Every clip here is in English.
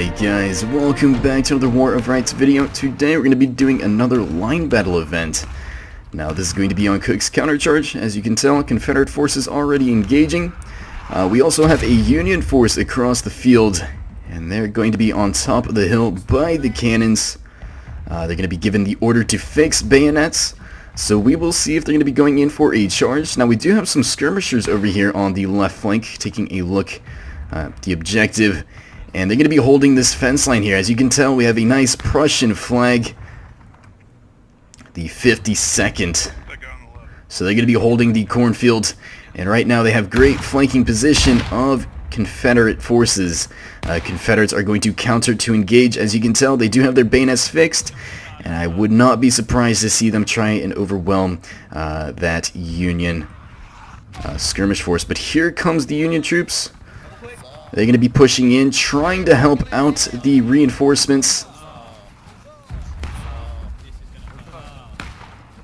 Alright guys, welcome back to another War of Rights video. Today we're going to be doing another line battle event. Now this is going to be on Cook's countercharge. As you can tell, Confederate forces already engaging. We also have a Union force across the field, and they're going to be on top of the hill by the cannons. They're going to be given the order to fix bayonets. So we will see if they're going to be going in for a charge. Now we do have some skirmishers over here on the left flank, taking a look at the objective. And they're going to be holding this fence line here. As you can tell, we have a nice Prussian flag, the 52nd. So they're going to be holding the cornfield. And right now they have great flanking position of Confederate forces. Confederates are going to counter to engage. As you can tell, they do have their bayonets fixed. And I would not be surprised to see them try and overwhelm that Union skirmish force. But here comes the Union troops. They're going to be pushing in, trying to help out the reinforcements.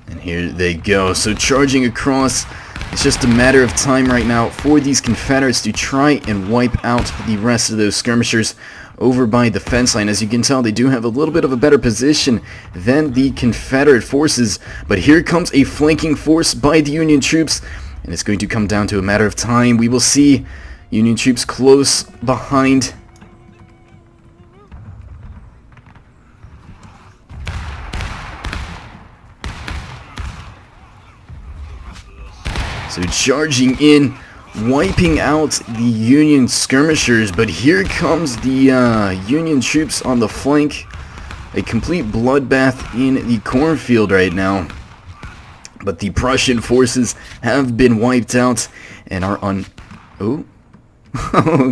And here they go. So charging across. It's just a matter of time right now for these Confederates to try and wipe out the rest of those skirmishers over by the fence line. As you can tell, they do have a little bit of a better position than the Confederate forces. But here comes a flanking force by the Union troops. And it's going to come down to a matter of time. We will see Union troops close behind. So charging in, wiping out the Union skirmishers, but here comes the Union troops on the flank. A complete bloodbath in the cornfield right now. But the Prussian forces have been wiped out and are on... Oh,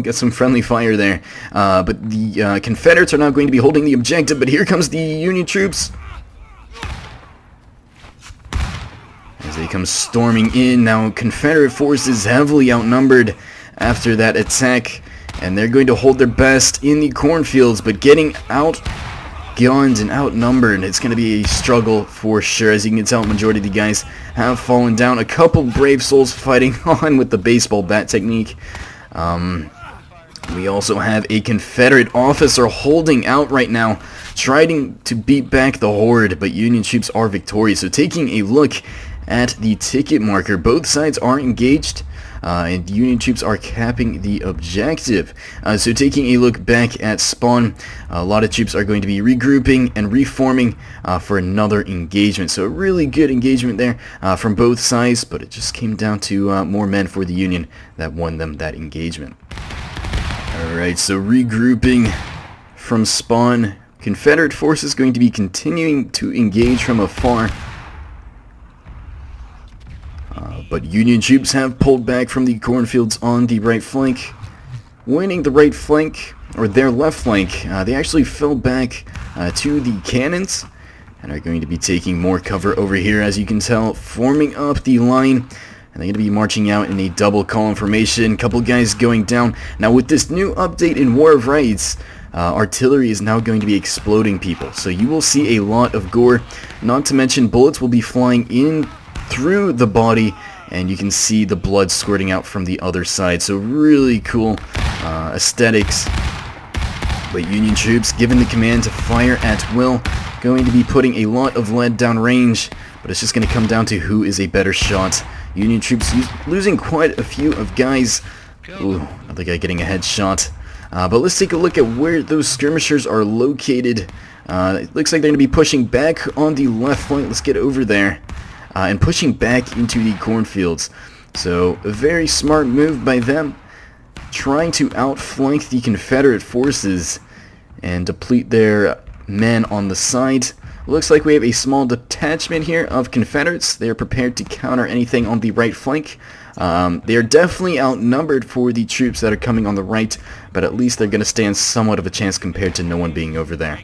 got some friendly fire there. But the Confederates are now going to be holding the objective, but here comes the Union troops. As they come storming in, now Confederate forces heavily outnumbered after that attack, and they're going to hold their best in the cornfields, but getting outgunned and outnumbered, it's going to be a struggle for sure. As you can tell, majority of the guys have fallen down. A couple brave souls fighting on with the baseball bat technique. We also have a Confederate officer holding out right now, trying to beat back the horde, but Union troops are victorious. So taking a look at the ticket marker, both sides are engaged, and Union troops are capping the objective. So taking a look back at spawn, a lot of troops are going to be regrouping and reforming for another engagement. So a really good engagement there from both sides, but it just came down to more men for the Union that won them that engagement. Alright, so regrouping from spawn. Confederate forces going to be continuing to engage from afar. But Union troops have pulled back from the cornfields on the right flank. Winning the right flank, or their left flank, they actually fell back to the cannons and are going to be taking more cover over here, as you can tell, forming up the line. And they're going to be marching out in a double column formation. Couple guys going down. Now with this new update in War of Rights, artillery is now going to be exploding people. So you will see a lot of gore. Not to mention bullets will be flying in through the body, and you can see the blood squirting out from the other side. So really cool aesthetics. But Union troops, given the command to fire at will, going to be putting a lot of lead down range, but it's just going to come down to who is a better shot. Union troops losing quite a few of guys. Ooh, another guy getting a headshot. But let's take a look at where those skirmishers are located. It looks like they're going to be pushing back on the left flank. Let's get over there. And pushing back into the cornfields. So a very smart move by them, trying to outflank the Confederate forces and deplete their men on the side. Looks like we have a small detachment here of Confederates. They are prepared to counter anything on the right flank. They are definitely outnumbered for the troops that are coming on the right, but at least they're going to stand somewhat of a chance compared to no one being over there.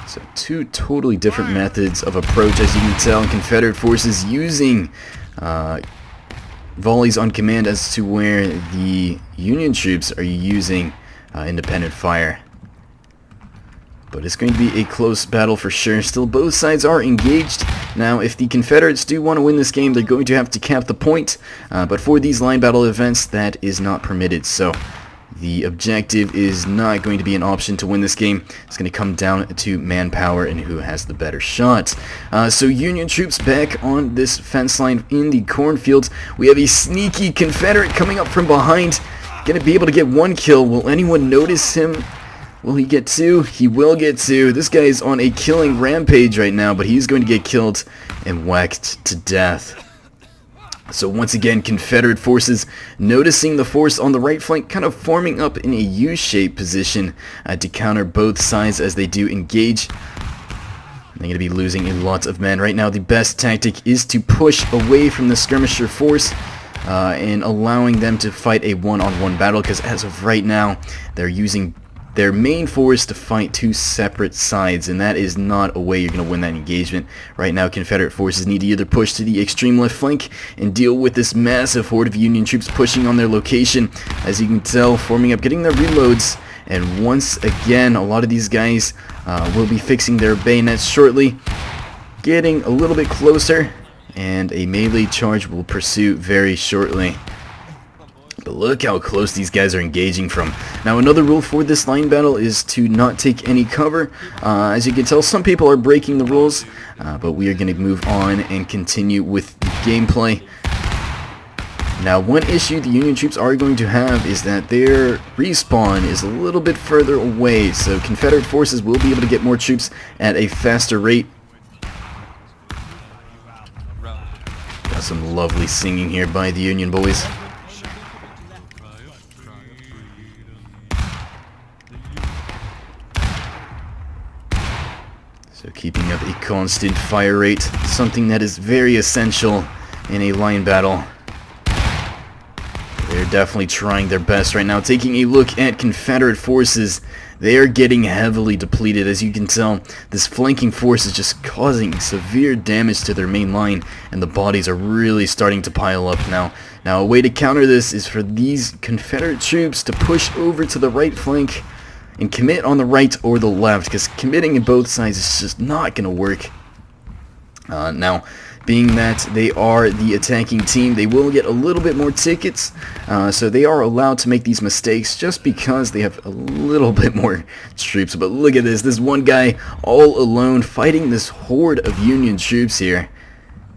So two totally different methods of approach, as you can tell. Confederate forces using volleys on command, as to where the Union troops are using independent fire. But it's going to be a close battle for sure. Still, both sides are engaged. Now, if the Confederates do want to win this game, they're going to have to cap the point. But for these line battle events, that is not permitted. So, The objective is not going to be an option to win this game. It's going to come down to manpower and who has the better shot. So Union troops back on this fence line in the cornfields. We have a sneaky Confederate coming up from behind. Going to be able to get one kill. Will anyone notice him? Will he get two? He will get two. This guy is on a killing rampage right now, but he's going to get killed and whacked to death. So once again, Confederate forces noticing the force on the right flank, kind of forming up in a U-shaped position to counter both sides as they do engage. They're going to be losing a lot of men. Right now, the best tactic is to push away from the skirmisher force and allowing them to fight a one-on-one battle, because as of right now, they're using their main force to fight two separate sides, and that is not a way you're going to win that engagement. Right now, Confederate forces need to either push to the extreme left flank and deal with this massive horde of Union troops pushing on their location, as you can tell, forming up, getting their reloads, and once again, a lot of these guys will be fixing their bayonets shortly, getting a little bit closer, and a melee charge will pursue very shortly. But look how close these guys are engaging from. Now, another rule for this line battle is to not take any cover. As you can tell, some people are breaking the rules, but we are going to move on and continue with the gameplay. Now, one issue the Union troops are going to have is that their respawn is a little bit further away, so Confederate forces will be able to get more troops at a faster rate. Got some lovely singing here by the Union boys. So keeping up a constant fire rate, something that is very essential in a line battle. They're definitely trying their best right now. Taking a look at Confederate forces, they are getting heavily depleted. As you can tell, this flanking force is just causing severe damage to their main line, and the bodies are really starting to pile up now. Now, a way to counter this is for these Confederate troops to push over to the right flank and commit on the right or the left, because committing in both sides is just not going to work. Now, being that they are the attacking team, they will get a little bit more tickets, so they are allowed to make these mistakes just because they have a little bit more troops. But look at this one guy all alone fighting this horde of Union troops here.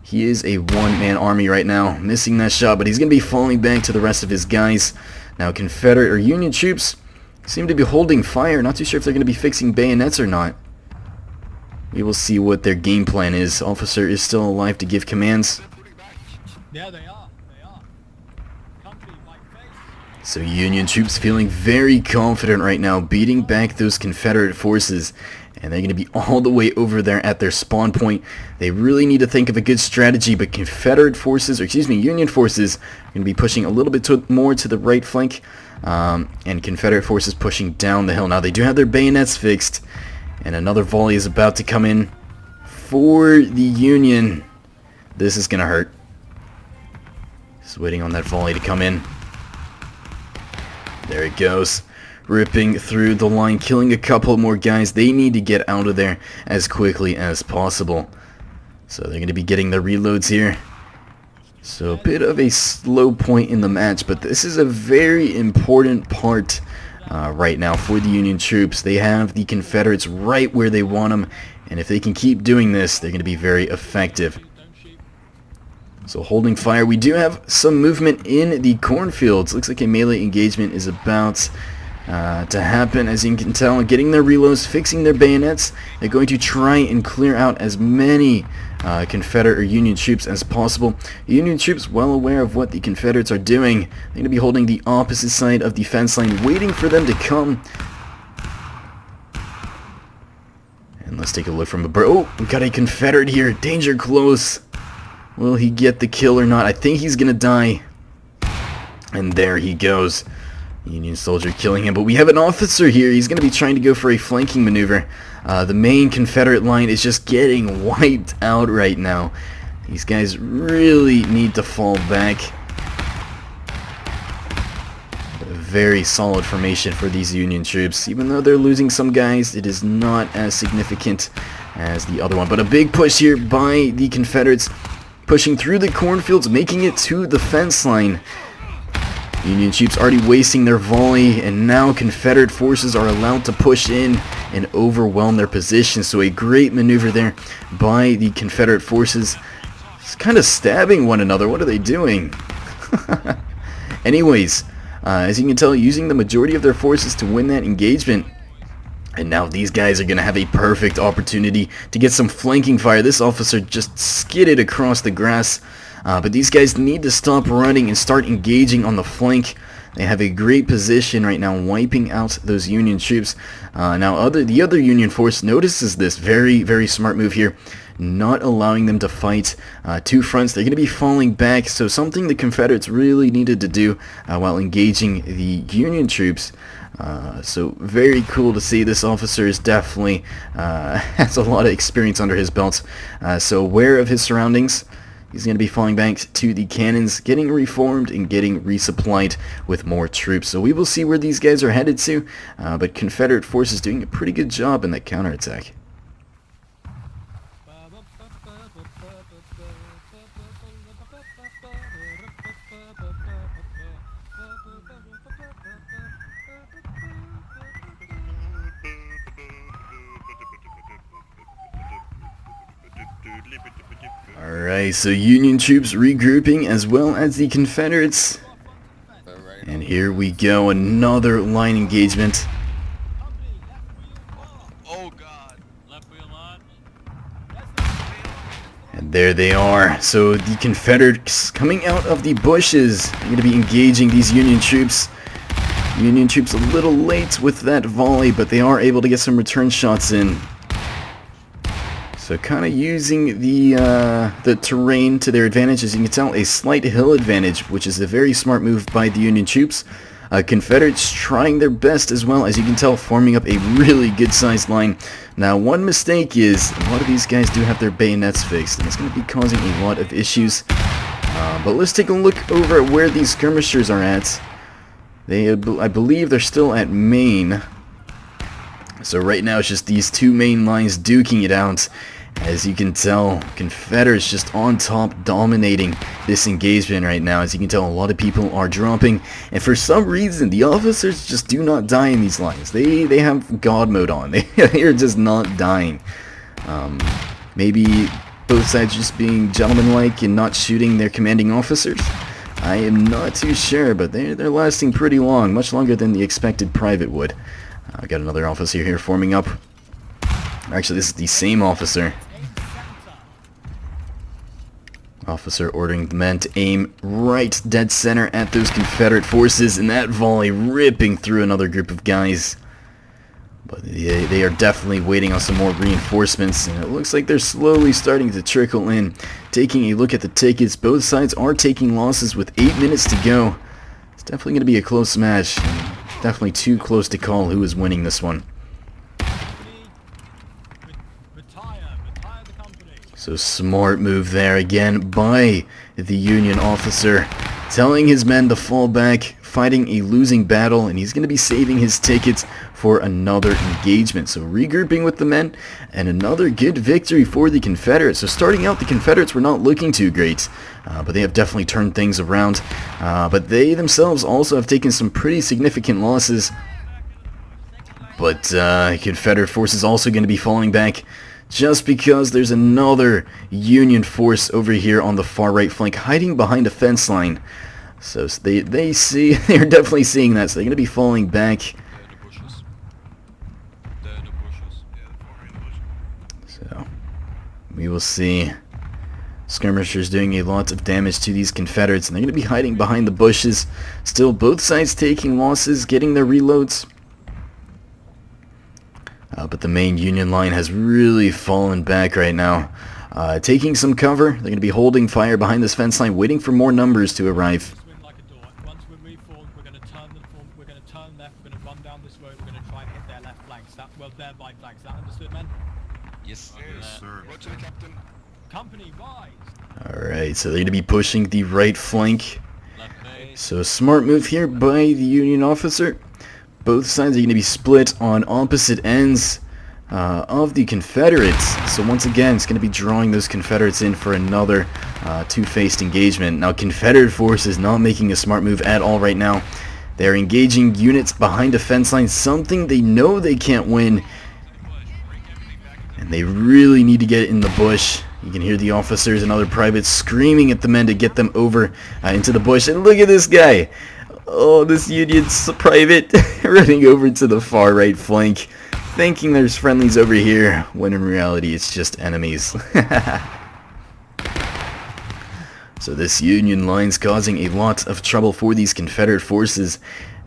He is a one-man army right now, missing that shot, but he's going to be falling back to the rest of his guys. Now, Confederate or Union troops seem to be holding fire. Not too sure if they're going to be fixing bayonets or not. We will see what their game plan is. Officer is still alive to give commands. Yeah, they are. Country, my face. So Union troops feeling very confident right now, beating back those Confederate forces. And they're going to be all the way over there at their spawn point. They really need to think of a good strategy, but Confederate forces, or excuse me, Union forces, are going to be pushing a little bit more to the right flank. And Confederate forces pushing down the hill. Now, they do have their bayonets fixed. And another volley is about to come in for the Union. This is going to hurt. Just waiting on that volley to come in. There it goes. Ripping through the line, killing a couple more guys. They need to get out of there as quickly as possible. So they're going to be getting their reloads here. So a bit of a slow point in the match, but this is a very important part right now for the Union troops. They have the Confederates right where they want them, and if they can keep doing this, they're going to be very effective. So holding fire. We do have some movement in the cornfields. Looks like a melee engagement is about to happen. As you can tell, getting their reloads, fixing their bayonets. They're going to try and clear out as many Confederate or Union troops as possible. Union troops, well aware of what the Confederates are doing, they're going to be holding the opposite side of the fence line, waiting for them to come. And let's take a look from above. Oh, we got a Confederate here. Danger close. Will he get the kill or not? I think he's going to die. And there he goes. Union soldier killing him, but we have an officer here. He's going to be trying to go for a flanking maneuver. The main Confederate line is just getting wiped out right now. These guys really need to fall back. A very solid formation for these Union troops. Even though they're losing some guys, it is not as significant as the other one. But a big push here by the Confederates, pushing through the cornfields, making it to the fence line. Union troops already wasting their volley, and now Confederate forces are allowed to push in and overwhelm their position. So a great maneuver there by the Confederate forces. It's kind of stabbing one another. What are they doing? Anyways, as you can tell, using the majority of their forces to win that engagement. And now these guys are going to have a perfect opportunity to get some flanking fire. This officer just skidded across the grass. But these guys need to stop running and start engaging on the flank. They have a great position right now, wiping out those Union troops. Now the other Union force notices this. Very, very smart move here. Not allowing them to fight two fronts. They're going to be falling back. So something the Confederates really needed to do while engaging the Union troops. So very cool to see. This officer is definitely has a lot of experience under his belt. So aware of his surroundings. He's going to be falling back to the cannons, getting reformed and getting resupplied with more troops. So we will see where these guys are headed to, but Confederate forces doing a pretty good job in that counterattack. Alright, so Union troops regrouping as well as the Confederates. And here we go, another line engagement. And there they are. So the Confederates coming out of the bushes. They're going to be engaging these Union troops. Union troops a little late with that volley, but they are able to get some return shots in. So kind of using the terrain to their advantage. As you can tell, a slight hill advantage, which is a very smart move by the Union troops. Confederates trying their best as well, as you can tell, forming up a really good sized line. Now one mistake is a lot of these guys do have their bayonets fixed, and it's going to be causing a lot of issues. But let's take a look over at where these skirmishers are at. I believe they're still at Maine. So right now it's just these two main lines duking it out. As you can tell, Confederates just on top, dominating this engagement right now. As you can tell, a lot of people are dropping, and for some reason the officers just do not die in these lines. They have God mode on. They are just not dying. Maybe both sides just being gentlemanlike and not shooting their commanding officers. I am not too sure, but they're lasting pretty long, much longer than the expected private would. I got another officer here forming up. Actually, this is the same officer. Officer ordering the men to aim right dead center at those Confederate forces, and that volley ripping through another group of guys. But they are definitely waiting on some more reinforcements, and it looks like they're slowly starting to trickle in. Taking a look at the tickets, both sides are taking losses with 8 minutes to go. It's definitely going to be a close match. Definitely too close to call who is winning this one. So smart move there again by the Union officer, telling his men to fall back, fighting a losing battle, and he's going to be saving his tickets for another engagement. So regrouping with the men, and another good victory for the Confederates. So starting out, the Confederates were not looking too great, but they have definitely turned things around. But they themselves also have taken some pretty significant losses. But Confederate forces also going to be falling back, just because there's another Union force over here on the far right flank, hiding behind a fence line. So they're definitely seeing that, so they're going to be falling back. So we will see skirmishers doing a lot of damage to these Confederates, and they're going to be hiding behind the bushes. Still, both sides taking losses, getting their reloads. But the main Union line has really fallen back right now. Taking some cover, they're going to be holding fire behind this fence line, waiting for more numbers to arrive. Once we're reformed, we're going to turn left, we're going to run down this road, we're going to try and hit their left flanks. Their right flanks. Is that understood, men? Yes, sir. Go to the captain. Company, rise! Alright, so they're going to be pushing the right flank. So smart move here by the Union officer. Both sides are going to be split on opposite ends. of the Confederates. So once again, it's going to be drawing those Confederates in for another two-faced engagement. Now, Confederate forces not making a smart move at all right now. They're engaging units behind a fence line, something they know they can't win. And they really need to get in the bush. You can hear the officers and other privates screaming at the men to get them over into the bush. And look at this guy. Oh, this Union private running over to the far right flank, thinking there's friendlies over here, when in reality it's just enemies. So this Union line's causing a lot of trouble for these Confederate forces,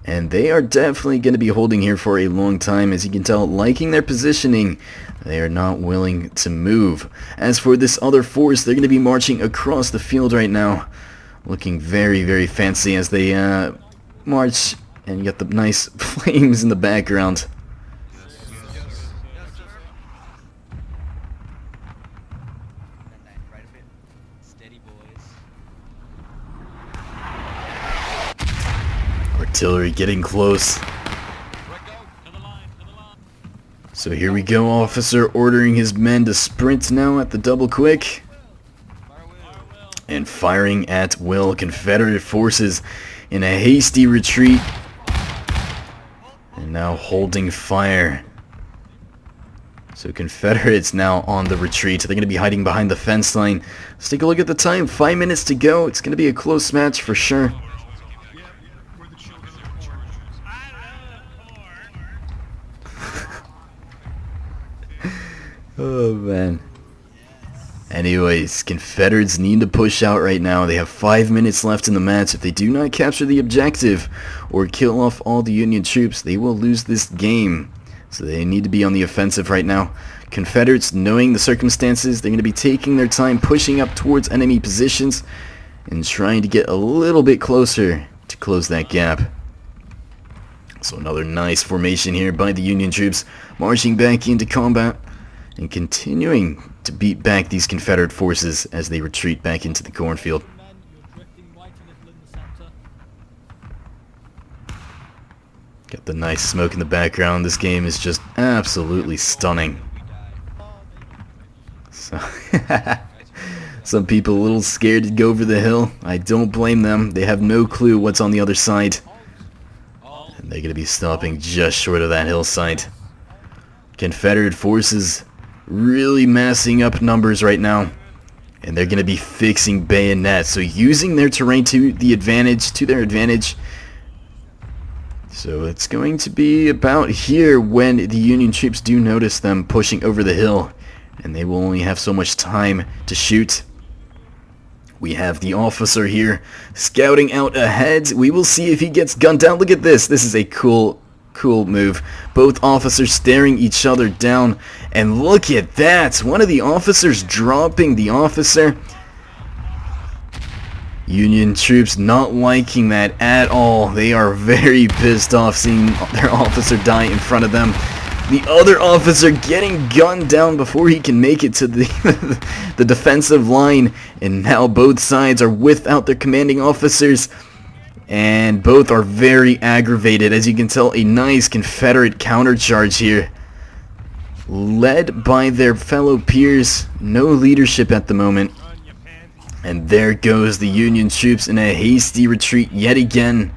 and they are definitely going to be holding here for a long time. As you can tell, liking their positioning, they are not willing to move. As for this other force, they're going to be marching across the field right now, looking very, very fancy as they march, and you got the nice flames in the background. Artillery getting close. So here we go, officer ordering his men to sprint now at the double quick. And firing at will. Confederate forces in a hasty retreat. And now holding fire. So Confederates now on the retreat. They're going to be hiding behind the fence line. Let's take a look at the time. 5 minutes to go. It's going to be a close match for sure. Oh man. Anyways, Confederates need to push out right now. They have 5 minutes left in the match. If they do not capture the objective or kill off all the Union troops, they will lose this game. So they need to be on the offensive right now. Confederates, knowing the circumstances, they're going to be taking their time, pushing up towards enemy positions and trying to get a little bit closer to close that gap. So another nice formation here by the Union troops, marching back into combat and continuing to beat back these Confederate forces as they retreat back into the cornfield. Got the nice smoke in the background. This game is just absolutely stunning. So some people a little scared to go over the hill. I don't blame them. They have no clue what's on the other side. And they're going to be stopping just short of that hillside. Confederate forces really massing up numbers right now, and they're going to be fixing bayonets, so using their terrain to their advantage. So it's going to be about here when the Union troops do notice them pushing over the hill, and they will only have so much time to shoot. We have the officer here scouting out ahead. We will see if he gets gunned down. Look at this. This is a cool move. Both officers staring each other down, and look at that, one of the officers dropping the officer. Union troops not liking that at all. They are very pissed off seeing their officer die in front of them. The other officer getting gunned down before he can make it to the defensive line, and now both sides are without their commanding officers. And both are very aggravated. As you can tell, a nice Confederate countercharge here, led by their fellow peers. No leadership at the moment. And there goes the Union troops in a hasty retreat yet again.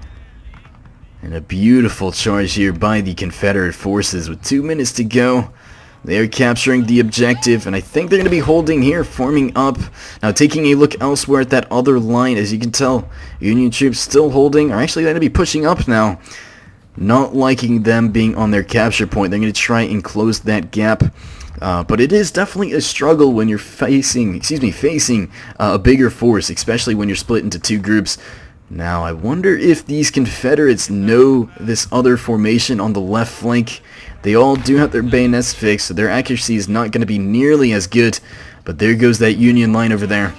And a beautiful charge here by the Confederate forces with 2 minutes to go. They are capturing the objective, and I think they're going to be holding here, forming up. Now taking a look elsewhere at that other line, as you can tell, Union troops still holding, or actually they're going to be pushing up now. Not liking them being on their capture point. They're going to try and close that gap. But it is definitely a struggle when you're facing a bigger force, especially when you're split into two groups. Now I wonder if these Confederates know this other formation on the left flank. They all do have their bayonets fixed, so their accuracy is not going to be nearly as good. But there goes that Union line over there.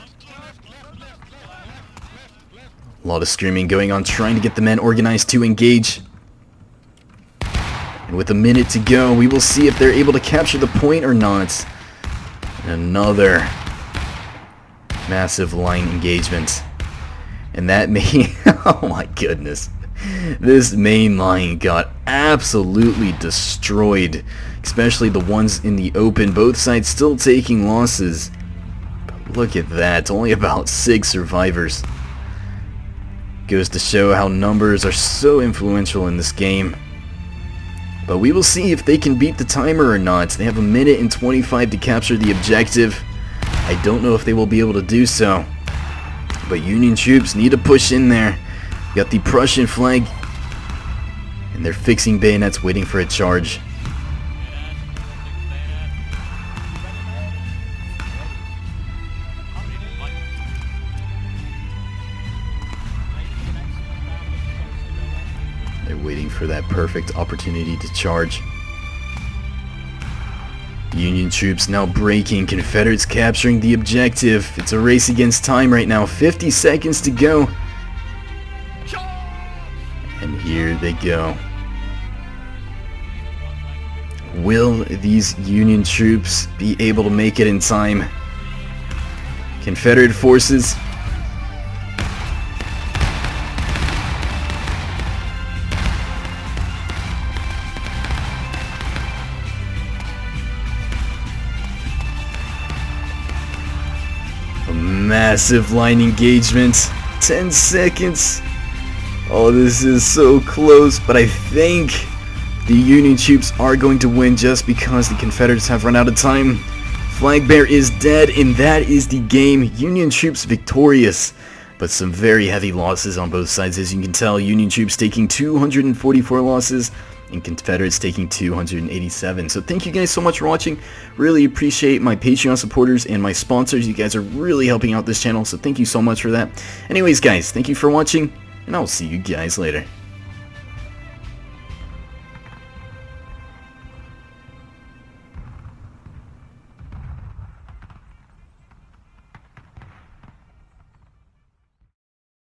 A lot of screaming going on, trying to get the men organized to engage. And with a minute to go, we will see if they're able to capture the point or not. And another massive line engagement. And that may... oh my goodness. This main line got absolutely destroyed, especially the ones in the open, both sides still taking losses. But look at that, only about 6 survivors. Goes to show how numbers are so influential in this game. But we will see if they can beat the timer or not. They have 1 minute and 25 to capture the objective. I don't know if they will be able to do so. But Union troops need to push in there. You got the Prussian flag, and they're fixing bayonets waiting for a charge. They're waiting for that perfect opportunity to charge. Union troops now breaking, Confederates capturing the objective. It's a race against time right now, 50 seconds to go. And here they go. Will these Union troops be able to make it in time? Confederate forces a massive line engagement. 10 seconds. Oh, this is so close, but I think the Union troops are going to win just because the Confederates have run out of time. Flag bearer is dead, and that is the game. Union troops victorious, but some very heavy losses on both sides. As you can tell, Union troops taking 244 losses, and Confederates taking 287. So thank you guys so much for watching. Really appreciate my Patreon supporters and my sponsors. You guys are really helping out this channel, so thank you so much for that. Anyways, guys, thank you for watching, and I'll see you guys later.